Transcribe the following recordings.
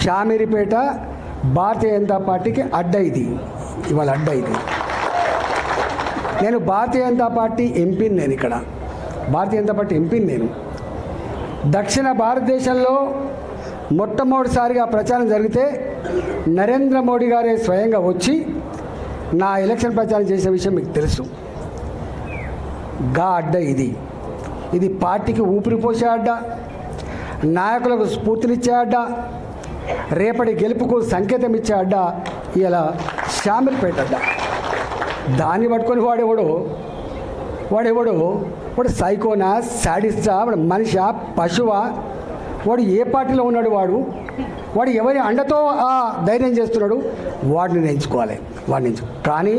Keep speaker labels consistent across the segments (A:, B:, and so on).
A: షామీరిపేట భారతీయ జనతా పార్టీకి అడ్డ ఇది, ఇవాళ అడ్డ ఇది. నేను భారతీయ జనతా పార్టీ ఎంపీని, నేను ఇక్కడ భారతీయ జనతా పార్టీ ఎంపీని. నేను దక్షిణ భారతదేశంలో మొట్టమొదటిసారిగా ప్రచారం జరిగితే నరేంద్ర మోడీ గారే స్వయంగా వచ్చి నా ఎలక్షన్ ప్రచారం చేసే విషయం మీకు తెలుసు. గా అడ్డ ఇది, ఇది పార్టీకి ఊపిరి పోసే అడ్డ, నాయకులకు స్ఫూర్తినిచ్చే అడ్డ, రేపటి గెలుపుకు సంకేతం ఇచ్చే అడ్డ ఇలా షామీర్పేట అడ్డ. దాన్ని పట్టుకొని వాడు సైకోనా, శాడిస్టా, వాడు మనిషా, పశువా, వాడు ఏ పార్టీలో ఉన్నాడు, వాడు ఎవరి అండతో ఆ ధైర్యం చేస్తున్నాడు, వాడిని నేర్చుకోవాలి, కానీ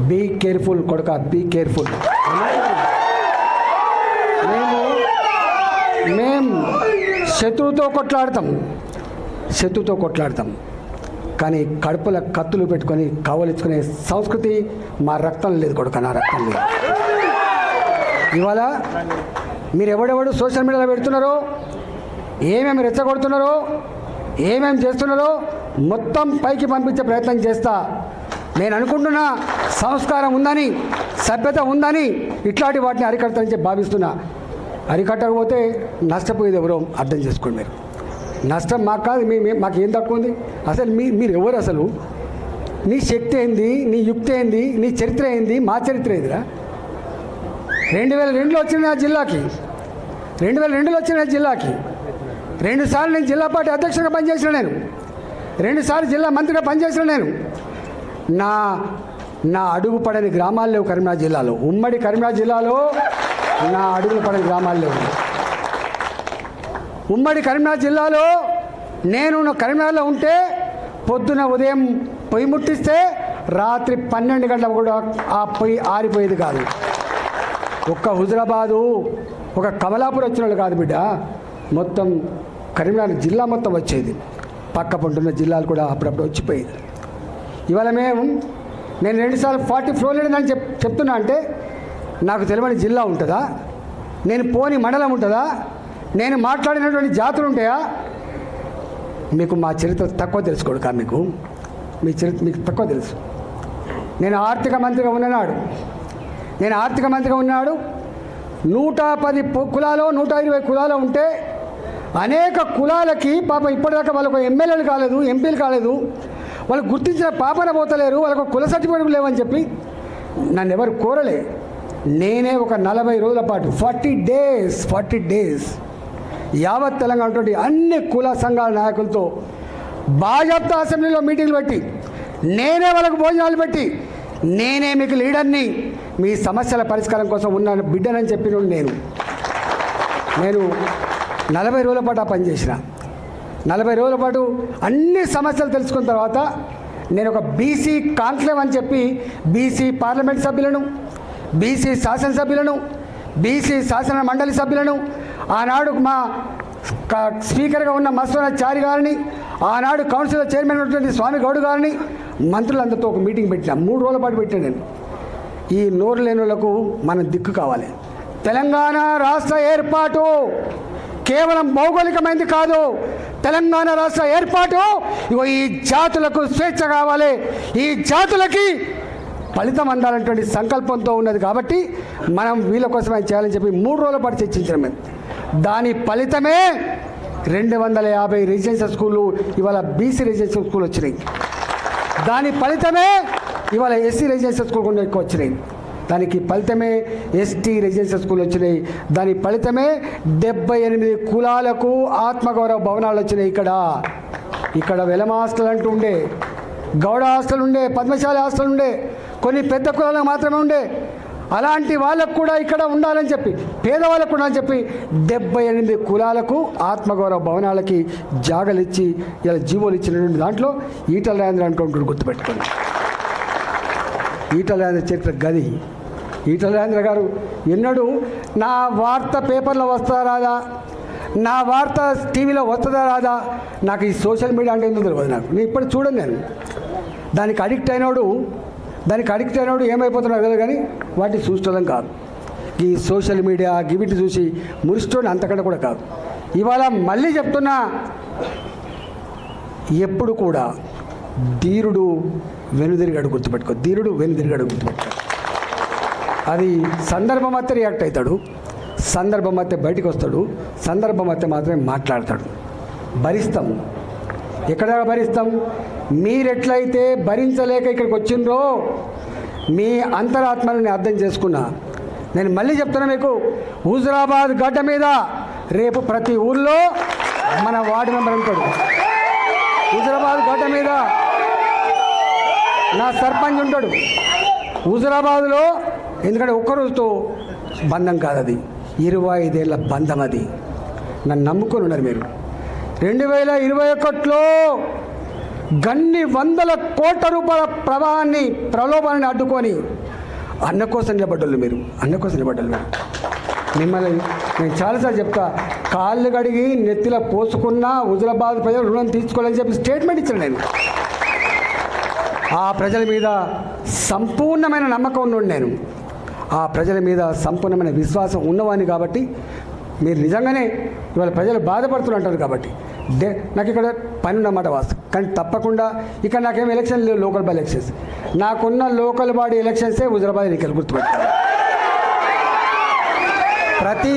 A: బీ కేర్ఫుల్ కొడుక, బీ కేర్ఫుల్. మేము శత్రువుతో కొట్లాడతాం, కానీ కడుపుల కత్తులు పెట్టుకొని కావలించుకునే సంస్కృతి మా రక్తం లేదు కొడుక, నా రక్తం లేదు. ఇవాళ మీరు ఎవడెవడు సోషల్ మీడియాలో పెడుతున్నారో, ఏమేమి రెచ్చగొడుతున్నారో, ఏమేమి చేస్తున్నారో మొత్తం పైకి పంపించే ప్రయత్నం చేస్తా. నేను అనుకుంటున్నా సంస్కారం ఉందని, సభ్యత ఉందని ఇట్లాంటి వాటిని అరికడతానని చెప్పి భావిస్తున్నా. అరికట్టకపోతే నష్టపోయేది ఎవరో అర్థం చేసుకోండి. మీరు నష్టం మాకు కాదు, మాకేం తక్కువ ఉంది? అసలు మీరు ఎవరు? అసలు నీ శక్తి ఏంది, నీ యుక్తి ఏంది, నీ చరిత్ర ఏంది, మా చరిత్ర ఏందిరా? 2002లో వచ్చిన నా జిల్లాకి, 2002లో వచ్చిన నా జిల్లాకి 2 సార్లు నేను జిల్లా పార్టీ అధ్యక్షుడిగా పనిచేసిన, నేను 2 సార్లు జిల్లా మంత్రిగా పనిచేసిన. నేను నా అడుగు పడని గ్రామాలు లేవు కరీంనగర్ జిల్లాలో, ఉమ్మడి కరీంనగర్ జిల్లాలో నా అడుగులు పడని గ్రామాలు లేవు. ఉమ్మడి కరీంనగర్ జిల్లాలో నేను కరీంనగర్లో ఉంటే పొద్దున ఉదయం పొయ్యి ముట్టిస్తే రాత్రి 12 గంటలకు కూడా ఆ పొయ్యి ఆరిపోయేది కాదు. ఒక్క హుజరాబాదు, ఒక కమలాపూర్ వచ్చిన వాళ్ళు కాదు బిడ్డ, మొత్తం కరీంనగర్ జిల్లా మొత్తం వచ్చేది. పక్క పంటున్న జిల్లాలు కూడా అప్పుడప్పుడు వచ్చిపోయేది. ఇవాళ నేను 2 సార్లు 40 ఫ్లోర్ లేదని చెప్తున్నా అంటే నాకు తెలియని జిల్లా ఉంటుందా? నేను పోని మండలం ఉంటుందా? నేను మాట్లాడినటువంటి జాతులు ఉంటాయా? మీకు మా చరిత్ర తక్కువ తెలుసుకోడు కా, మీ చరిత్ర మీకు తక్కువ తెలుసు. నేను ఆర్థిక మంత్రిగా ఉన్నాడు 110 కులాలు 120 కులాలు ఉంటే అనేక కులాలకి పాపం ఇప్పటిదాకా వాళ్ళకు ఎమ్మెల్యేలు కాలేదు, ఎంపీలు కాలేదు, వాళ్ళు గుర్తించిన పాపన పోతలేరు, వాళ్ళకు కుల సర్టిఫికేట్ లేవని చెప్పి నన్ను ఎవరు కోరలే. నేనే ఒక 40 రోజుల పాటు 40 డేస్ యావత్ తెలంగాణ అన్ని కుల సంఘాల నాయకులతో భాజపా అసెంబ్లీలో మీటింగ్లు పెట్టి, నేనే వాళ్ళకు భోజనాలు పెట్టి, నేనే మీకు లీడర్ని, మీ సమస్యల పరిష్కారం కోసం ఉన్న బిడ్డనని చెప్పిన నేను 40 రోజుల పాటు ఆ పనిచేసిన. 40 రోజుల పాటు అన్ని సమస్యలు తెలుసుకున్న తర్వాత నేను ఒక బీసీ కాన్క్లేవ్ అని చెప్పి బీసీ పార్లమెంట్ సభ్యులను, బీసీ శాసనసభ్యులను, బీసీ శాసన మండలి సభ్యులను, ఆనాడు మా స్పీకర్గా ఉన్న మస్తానాచారి గారిని, ఆనాడు కౌన్సిల్ చైర్మన్ ఉన్నటువంటి స్వామి గౌడ్ గారిని, మంత్రులందరితో ఒక మీటింగ్ పెట్టిన. 3 రోజుల పాటు పెట్టాను నేను. ఈ నోరు లేని వాళ్ళకు మనం దిక్కు కావాలి. తెలంగాణ రాష్ట్ర ఏర్పాటు కేవలం భౌగోళికమైంది కాదు. తెలంగాణ రాష్ట్ర ఏర్పాటు ఈ జాతులకు స్వేచ్ఛ కావాలి, ఈ జాతులకి ఫలితం అందాలనేటువంటి సంకల్పంతో ఉన్నది. కాబట్టి మనం వీళ్ళ కోసమే చేయాలని చెప్పి 3 రోజుల పాటు చర్చించాం మేము. దాని ఫలితమే 250 రెసిడెన్షియల్ స్కూళ్ళు ఇవాళ బీసీ రెసిడెన్షియల్ స్కూల్ వచ్చినాయి. దాని ఫలితమే ఇవాళ ఎస్సీ రెసిడెన్షియల్ స్కూల్ కూడా ఎక్కువ వచ్చినాయి. దానికి ఫలితమే ఎస్టీ రెసిడెన్షియల్ స్కూల్ వచ్చినాయి. దాని ఫలితమే 78 కులాలకు ఆత్మగౌరవ భవనాలు వచ్చినాయి. ఇక్కడ వెలమ హాస్టల్ అంటూ ఉండే, గౌడ హాస్టల్ ఉండే, పద్మశాలి హాస్టల్ ఉండే, కొన్ని పెద్ద కులాలకు మాత్రమే ఉండే. అలాంటి వాళ్ళకు కూడా ఇక్కడ ఉండాలని చెప్పి, పేదవాళ్ళకు ఉండాలని చెప్పి 78 కులాలకు ఆత్మగౌరవ భవనాలకి జాగలు ఇచ్చి ఇలా జీవోలు ఇచ్చినటువంటి దాంట్లో ఈటల రాజేంద్ర అనుకుంటూ గుర్తుపెట్టుకోండి. ఈటల రాజేంద్ర చరిత్ర గది. ఈటల రాజేంద్ర గారు ఎన్నడూ నా వార్త పేపర్లో వస్తుందా రాదా, నా వార్త టీవీలో వస్తుందా రాదా, నాకు ఈ సోషల్ మీడియా అంటే ఏందో తెలియదు. నేను ఇప్పుడు చూడండి, నేను దానికి అడిక్ట్ అయినోడు ఏమైపోతున్నాడు కదా, కానీ వాటిని చూసుకోవడం కాదు. ఈ సోషల్ మీడియా గివిటి చూసి మురిస్తోని అంతకంటే కూడా కాదు. ఇవాళ మళ్ళీ చెప్తున్నా, ఎప్పుడు కూడా ధీరుడు వెనుదిరిగాడు గుర్తుపెట్టుకో, ధీరుడు వెనుదిరిగాడు గుర్తుపెట్టుకో. అది సందర్భం అయితే రియాక్ట్ అవుతాడు, సందర్భం అయితే బయటికి వస్తాడు, సందర్భం అయితే మాత్రమే మాట్లాడతాడు. భరిస్తాం, ఎక్కడ భరిస్తాం? మీరెట్లయితే భరించలేక ఇక్కడికి వచ్చిండ్రో మీ అంతరాత్మని అర్థం చేసుకున్నా. నేను మళ్ళీ చెప్తున్నా మీకు, హుజురాబాద్ గడ్డ మీద రేపు ప్రతి ఊళ్ళో మన వార్డు మెంబర్ ఉంటాడు. హుజురాబాద్ గడ్డ మీద నా సర్పంచ్ ఉంటాడు హుజురాబాద్లో. ఎందుకంటే ఒక్కరోజుతో బంధం కాదు, అది 25 ఏళ్ళ బంధం. అది నన్ను నమ్ముకొని ఉన్నారు మీరు. 2021లో గన్ని వందల కోట్ల రూపాయల ప్రవాహాన్ని ప్రలోభాన్ని అడ్డుకొని అన్న కోసం నిలబడ్డోళ్ళు మీరు, అన్న కోసం నిలబడ్డోళ్ళు మీరు. మిమ్మల్ని నేను చాలాసార్లు చెప్తా, కాళ్ళు కడిగి నెత్తిలో పోసుకున్న హుజురాబాద్ ప్రజలు రుణం తీసుకోవాలని చెప్పి స్టేట్మెంట్ ఇచ్చాను నేను. ఆ ప్రజల మీద సంపూర్ణమైన నమ్మకం ఉన్నాడు నేను, ఆ ప్రజల మీద సంపూర్ణమైన విశ్వాసం ఉన్నవాడిని. కాబట్టి మీరు నిజంగానే ఇవాళ ప్రజలు బాధపడుతుంటారు. కాబట్టి నాకు ఇక్కడ పని ఉన్నమాట వాస్తవం, కానీ తప్పకుండా ఇక్కడ నాకేం ఎలక్షన్ లేవు, లోకల్ బాడీ ఎలక్షన్స్. నాకున్న లోకల్ బాడీ ఎలక్షన్సే హుజురాబాద్ ఎన్నికలు, గుర్తుపెట్టాను. ప్రతి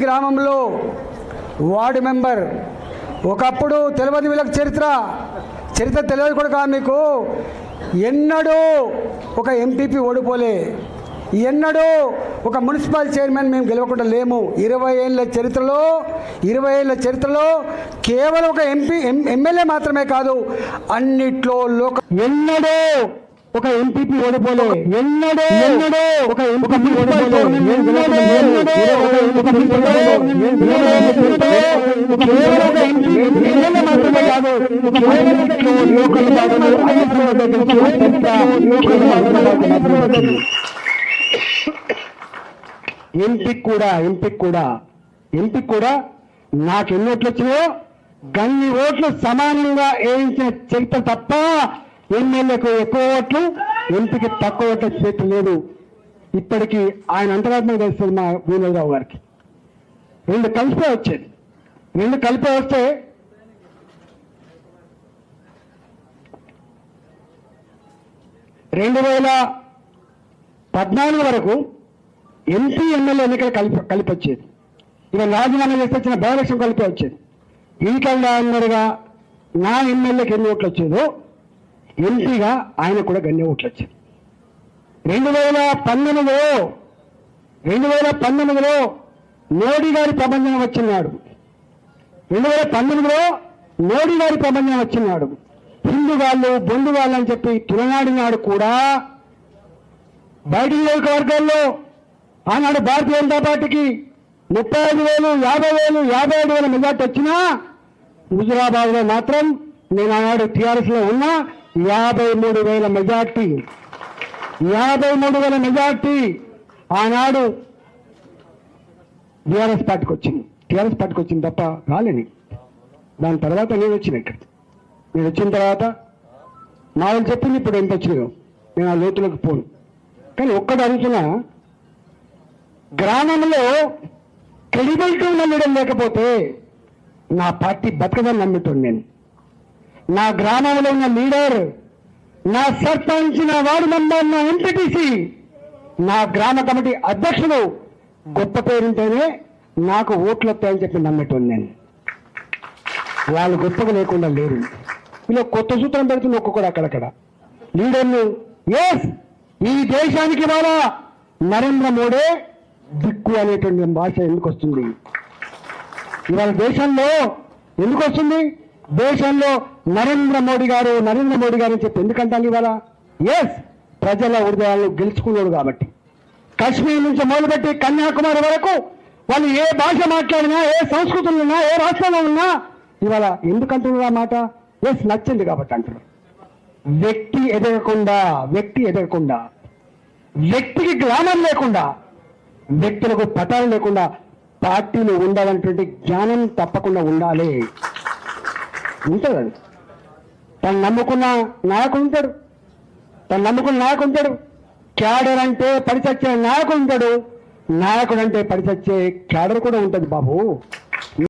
A: గ్రామంలో వార్డు మెంబర్, ఒకప్పుడు తెలియదు వీళ్ళకి చరిత్ర తెలియదు కూడా కాదు మీకు. ఎన్నడూ ఒక ఎంపీపీ ఓడిపోలే, ఎన్నడూ ఒక మున్సిపల్ చైర్మన్ మేము గెలవకుండా లేము. 20 ఏళ్ళ చరిత్రలో కేవలం ఒక ఎమ్మెల్యే మాత్రమే కాదు, అన్నిట్లో ఎన్నడూ ఒక ఎంపీపీ ఓడిపోలే, ఎన్నడూ ఒక ఎంపీ ఓడిపోలే. ఎంపీ కూడా నాకు ఎన్ని ఓట్లు వచ్చినాయో గన్ని ఓట్లు సమానంగా వేయించిన చరిత్ర తప్ప ఎమ్మెల్యేకు ఎక్కువ ఓట్లు, ఎంపీకి తక్కువ ఓట్లు చేతి లేదు. ఇప్పటికీ ఆయన అంతరాత్మ తెలుస్తుంది మా వీరరావు గారికి. రెండు కలిపే వస్తే 2014 వరకు ఎంపీ ఎమ్మెల్యే ఎన్నికలు కలిపి వచ్చేది. ఇక రాజీనామా చేస్తే వచ్చిన బై ఎలక్షన్ కలిపి వచ్చేది. ఈకల్లా అన్నట్టుగా నా ఎమ్మెల్యేకి ఎన్ని ఓట్లు వచ్చేదో ఎంపీగా ఆయన కూడా గణ్య ఓట్లు వచ్చాయి. 2019లో మోడీ గారి ప్రపంచం వచ్చినాడు. 2019లో మోడీ గారి ప్రపంచం వచ్చినాడు. హిందూ వాళ్ళు బొండు వాళ్ళు అని చెప్పి తులనాడినాడు కూడా. బయట నియోజకవర్గాల్లో ఆనాడు భారతీయ జనతా పార్టీకి 35,000, 50,000, 57,000 మెజార్టీ వచ్చినా హుజురాబాద్లో మాత్రం నేను ఆనాడు టీఆర్ఎస్లో ఉన్నా 53,000 మెజార్టీ. 53,000 మెజార్టీ ఆనాడు టీఆర్ఎస్ పార్టీకి వచ్చింది తప్ప రాలేని. దాని తర్వాత నేను వచ్చిన తర్వాత మా వాళ్ళు చెప్పింది ఇప్పుడు ఎంత వచ్చినాయో నేను ఆ లోతులకు పోను. కానీ ఒక్కటి అడుగుతున్నా, గ్రామంలో క్రెడిబిలిటీ ఉన్న లీడర్ లేకపోతే నా పార్టీ బతకదని నమ్ముతాను నేను. నా గ్రామంలో ఉన్న లీడర్, నా సర్పంచ్, నా వార్డు మెంబర్, నా ఎంపీటీసీ, నా గ్రామ కమిటీ అధ్యక్షుడు గొప్ప పేరుంటేనే నాకు ఓట్లు వస్తాయని చెప్పి నమ్మేటోను నేను. వాళ్ళు గొప్పగా లేకుండా లేరు. ఇలా కొత్త సూత్రం పెడుతుంది ఒక్కొక్కడు అక్కడక్కడ లీడర్లు. ఈ దేశానికి ఇవాళ నరేంద్ర మోడీ దిక్కు అనేటువంటి భాష ఎందుకు వస్తుంది ఇవాళ దేశంలో? ఎందుకు వస్తుంది దేశంలో? నరేంద్ర మోడీ గారు అని చెప్పి ఎందుకంటాను ఇవాళ? ప్రజల హృదయాలను గెలుచుకున్నాడు కాబట్టి. కాశ్మీర్ నుంచి మొదలుపెట్టి కన్యాకుమారి వరకు వాళ్ళు ఏ భాష మాట్లాడినా, ఏ సంస్కృతులు ఉన్నా, ఏ రాష్ట్రంలో ఉన్నా ఇవాళ ఎందుకంటున్నారు ఆ మాట? నచ్చింది కాబట్టి అంటున్నారు. వ్యక్తి ఎదగకుండా, వ్యక్తికి గ్రామం లేకుండా, వ్యక్తులకు పటాలు లేకుండా పార్టీలు ఉండాలన్నటువంటి జ్ఞానం తప్పకుండా ఉండాలి. ఉంటుంది. తను నమ్ముకున్న నాయకుడు ఉంటాడు, క్యాడర్ అంటే పడిచచ్చే నాయకుడు ఉంటాడు, నాయకుడు అంటే పడిచచ్చే క్యాడర్ కూడా ఉంటుంది బాబు.